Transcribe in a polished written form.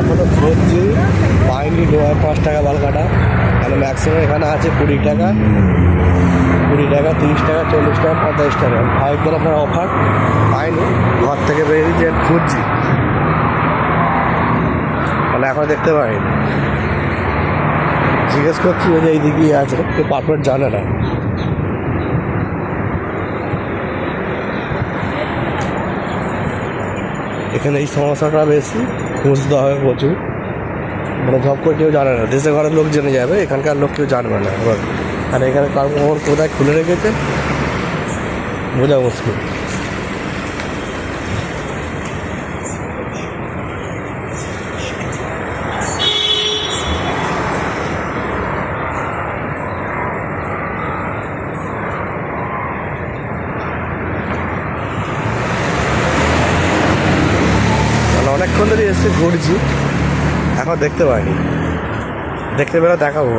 এখনও খুঁজছি, পাইনি 5 টাকা বাল কাটা। মানে ম্যাক্সিমাম এখানে আছে 20 টাকা, 30 টাকা, 40 টাকা, 45 টাকা। 5 দিন আপনার অফার পাইনি, ঘর থেকে বেরিয়ে যে খুঁজছি, মানে এখনও দেখতে পাইনি। জিজ্ঞেস করছি যে এই দিকেই আছে, কেউ পারফেক্ট জানে না। এখানে এই সমস্যাটা বেশি, খুঁজতে হবে প্রচুর, মানে জব করে কেউ জানে না। দেশে ঘরের লোক জেনে যাবে, এখানকার লোক কেউ জানবে না। এবার আর এখানে কার মোহর কোথায় খুলে রেখেছে বোঝা মুশকিল। অনেকক্ষণ ধরে এসে ঘুরছি, এখন দেখতে পাইনি, দেখতে পেলে দেখাবো।